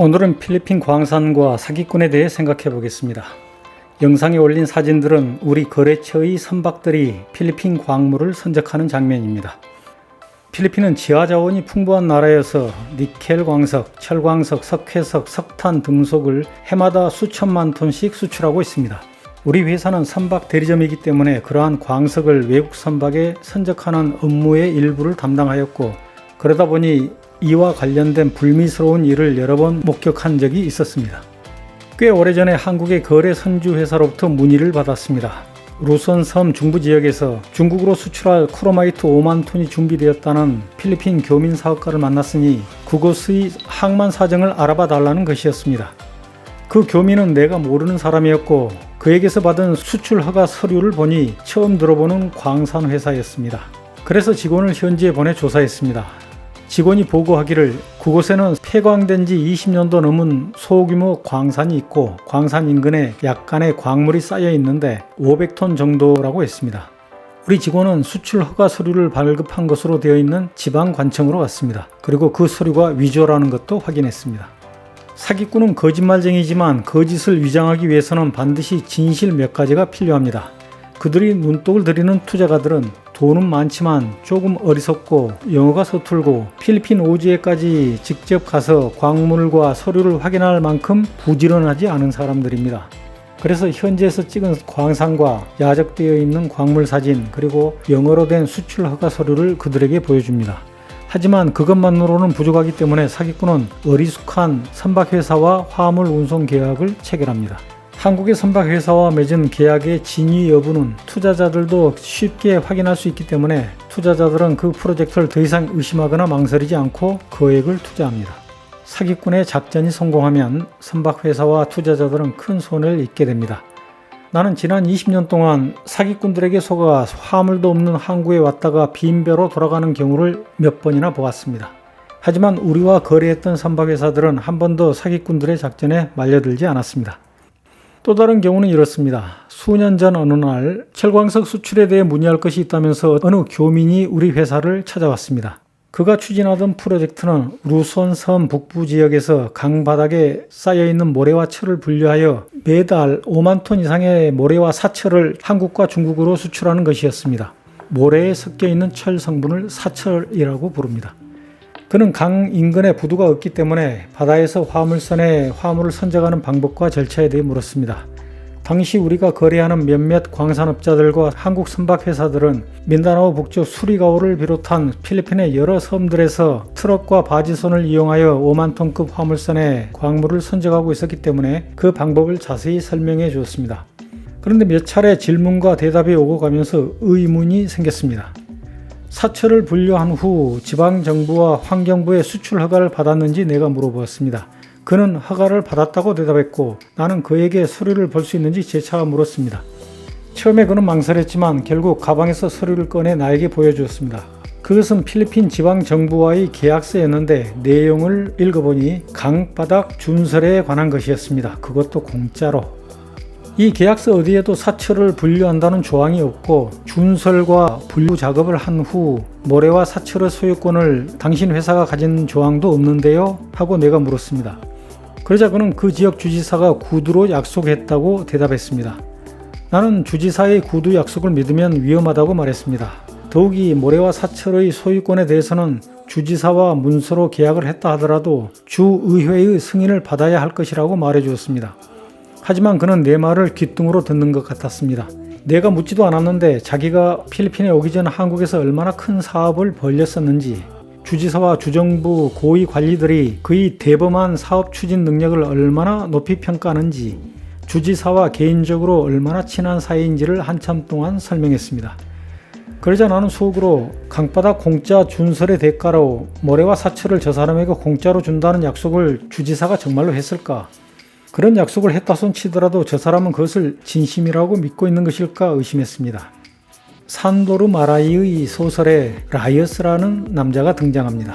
오늘은 필리핀 광산과 사기꾼에 대해 생각해 보겠습니다. 영상에 올린 사진들은 우리 거래처의 선박들이 필리핀 광물을 선적하는 장면입니다. 필리핀은 지하자원이 풍부한 나라여서 니켈 광석, 철광석, 석회석, 석탄 등속을 해마다 수천만 톤씩 수출하고 있습니다. 우리 회사는 선박 대리점이기 때문에 그러한 광석을 외국 선박에 선적하는 업무의 일부를 담당하였고, 그러다 보니 이와 관련된 불미스러운 일을 여러 번 목격한 적이 있었습니다. 꽤 오래전에 한국의 거래 선주 회사로부터 문의를 받았습니다. 루손 섬 중부 지역에서 중국으로 수출할 크로마이트 5만 톤이 준비되었다는 필리핀 교민 사업가를 만났으니 그곳의 항만 사정을 알아봐 달라는 것이었습니다. 그 교민은 내가 모르는 사람이었고, 그에게서 받은 수출 허가 서류를 보니 처음 들어보는 광산 회사였습니다. 그래서 직원을 현지에 보내 조사했습니다. 직원이 보고하기를 그곳에는 폐광된 지 20년도 넘은 소규모 광산이 있고, 광산 인근에 약간의 광물이 쌓여 있는데 500톤 정도라고 했습니다. 우리 직원은 수출 허가 서류를 발급한 것으로 되어 있는 지방관청으로 갔습니다. 그리고 그 서류가 위조라는 것도 확인했습니다. 사기꾼은 거짓말쟁이지만 거짓을 위장하기 위해서는 반드시 진실 몇 가지가 필요합니다. 그들이 눈독을 들이는 투자가들은 돈은 많지만 조금 어리석고 영어가 서툴고 필리핀 오지에까지 직접 가서 광물과 서류를 확인할 만큼 부지런하지 않은 사람들입니다. 그래서 현지에서 찍은 광산과 야적되어 있는 광물 사진, 그리고 영어로 된 수출 허가 서류를 그들에게 보여줍니다. 하지만 그것만으로는 부족하기 때문에 사기꾼은 어리숙한 선박회사와 화물 운송 계약을 체결합니다. 한국의 선박회사와 맺은 계약의 진위 여부는 투자자들도 쉽게 확인할 수 있기 때문에 투자자들은 그 프로젝트를 더 이상 의심하거나 망설이지 않고 거액을 투자합니다. 사기꾼의 작전이 성공하면 선박회사와 투자자들은 큰 손해를 입게 됩니다. 나는 지난 20년 동안 사기꾼들에게 속아 화물도 없는 항구에 왔다가 빈 배로 돌아가는 경우를 몇 번이나 보았습니다. 하지만 우리와 거래했던 선박회사들은 한 번도 사기꾼들의 작전에 말려들지 않았습니다. 또 다른 경우는 이렇습니다. 수년 전 어느 날 철광석 수출에 대해 문의할 것이 있다면서 어느 교민이 우리 회사를 찾아왔습니다. 그가 추진하던 프로젝트는 루손 섬 북부 지역에서 강바닥에 쌓여있는 모래와 철을 분류하여 매달 5만 톤 이상의 모래와 사철을 한국과 중국으로 수출하는 것이었습니다. 모래에 섞여있는 철 성분을 사철이라고 부릅니다. 그는 강 인근에 부두가 없기 때문에 바다에서 화물선에 화물을 선적하는 방법과 절차에 대해 물었습니다. 당시 우리가 거래하는 몇몇 광산업자들과 한국 선박회사들은 민다나오 북쪽 수리가오를 비롯한 필리핀의 여러 섬들에서 트럭과 바지선을 이용하여 5만 톤급 화물선에 광물을 선적하고 있었기 때문에 그 방법을 자세히 설명해 주었습니다. 그런데 몇 차례 질문과 대답이 오고 가면서 의문이 생겼습니다. 사철을 분류한 후 지방정부와 환경부의 수출 허가를 받았는지 내가 물어보았습니다. 그는 허가를 받았다고 대답했고, 나는 그에게 서류를 볼 수 있는지 재차 물었습니다. 처음에 그는 망설였지만 결국 가방에서 서류를 꺼내 나에게 보여주었습니다. 그것은 필리핀 지방정부와의 계약서였는데 내용을 읽어보니 강바닥 준설에 관한 것이었습니다. 그것도 공짜로. 이 계약서 어디에도 사철을 분류한다는 조항이 없고, 준설과 분류 작업을 한 후 모래와 사철의 소유권을 당신 회사가 가진 조항도 없는데요? 하고 내가 물었습니다. 그러자 그는 그 지역 주지사가 구두로 약속했다고 대답했습니다. 나는 주지사의 구두 약속을 믿으면 위험하다고 말했습니다. 더욱이 모래와 사철의 소유권에 대해서는 주지사와 문서로 계약을 했다 하더라도 주의회의 승인을 받아야 할 것이라고 말해주었습니다. 하지만 그는 내 말을 귓등으로 듣는 것 같았습니다. 내가 묻지도 않았는데 자기가 필리핀에 오기 전 한국에서 얼마나 큰 사업을 벌였었는지, 주지사와 주정부 고위 관리들이 그의 대범한 사업 추진 능력을 얼마나 높이 평가하는지, 주지사와 개인적으로 얼마나 친한 사이인지를 한참 동안 설명했습니다. 그러자 나는 속으로 강바닥 공짜 준설의 대가로 모래와 사철을 저 사람에게 공짜로 준다는 약속을 주지사가 정말로 했을까? 그런 약속을 했다손 치더라도 저 사람은 그것을 진심이라고 믿고 있는 것일까 의심했습니다. 산도르 마라이의 소설에 라이어스라는 남자가 등장합니다.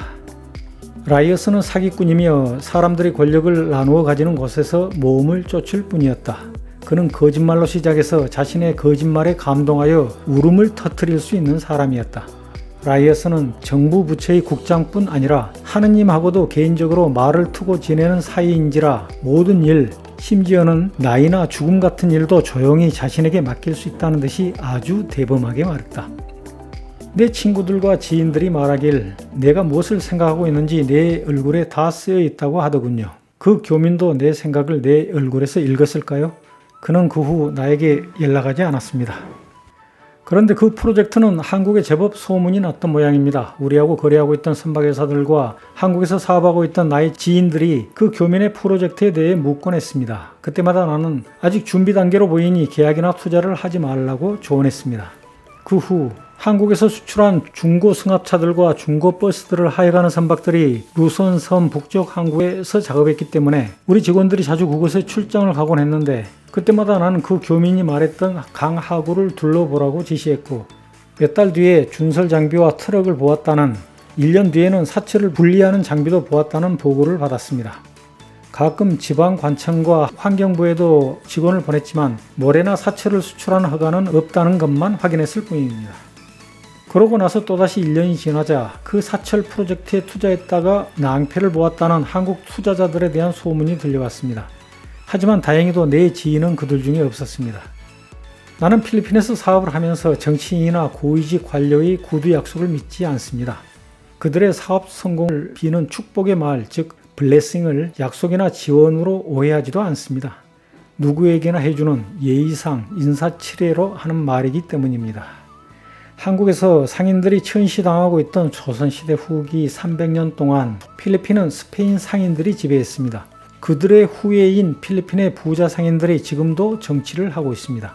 라이어스는 사기꾼이며 사람들이 권력을 나누어 가지는 곳에서 모험을 쫓을 뿐이었다. 그는 거짓말로 시작해서 자신의 거짓말에 감동하여 울음을 터뜨릴 수 있는 사람이었다. 라이어스는 정부 부처의 국장뿐 아니라 하느님하고도 개인적으로 말을 트고 지내는 사이인지라 모든 일, 심지어는 나이나 죽음 같은 일도 조용히 자신에게 맡길 수 있다는 듯이 아주 대범하게 말했다. 내 친구들과 지인들이 말하길 내가 무엇을 생각하고 있는지 내 얼굴에 다 쓰여 있다고 하더군요. 그 교민도 내 생각을 내 얼굴에서 읽었을까요? 그는 그 후 나에게 연락하지 않았습니다. 그런데 그 프로젝트는 한국에 제법 소문이 났던 모양입니다. 우리하고 거래하고 있던 선박회사들과 한국에서 사업하고 있던 나의 지인들이 그 교민의 프로젝트에 대해 묻곤 했습니다. 그때마다 나는 아직 준비 단계로 보이니 계약이나 투자를 하지 말라고 조언했습니다. 그 후 한국에서 수출한 중고 승합차들과 중고 버스들을 하여가는 선박들이 루손 섬 북쪽 항구에서 작업했기 때문에 우리 직원들이 자주 그곳에 출장을 가곤 했는데 그때마다 나는 그 교민이 말했던 강 하구를 둘러보라고 지시했고 몇 달 뒤에 준설 장비와 트럭을 보았다는 1년 뒤에는 사체를 분리하는 장비도 보았다는 보고를 받았습니다. 가끔 지방관청과 환경부에도 직원을 보냈지만 모래나 사체를 수출하는 허가는 없다는 것만 확인했을 뿐입니다. 그러고 나서 또다시 1년이 지나자 그 사철 프로젝트에 투자했다가 낭패를 보았다는 한국 투자자들에 대한 소문이 들려왔습니다. 하지만 다행히도 내 지인은 그들 중에 없었습니다. 나는 필리핀에서 사업을 하면서 정치인이나 고위직 관료의 구두 약속을 믿지 않습니다. 그들의 사업 성공을 비는 축복의 말, 즉 블레싱을 약속이나 지원으로 오해하지도 않습니다. 누구에게나 해주는 예의상 인사치레로 하는 말이기 때문입니다. 한국에서 상인들이 천시당하고 있던 조선시대 후기 300년 동안 필리핀은 스페인 상인들이 지배했습니다. 그들의 후예인 필리핀의 부자 상인들이 지금도 정치를 하고 있습니다.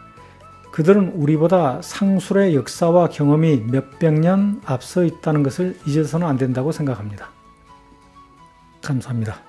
그들은 우리보다 상술의 역사와 경험이 몇백 년 앞서 있다는 것을 잊어서는 안 된다고 생각합니다. 감사합니다.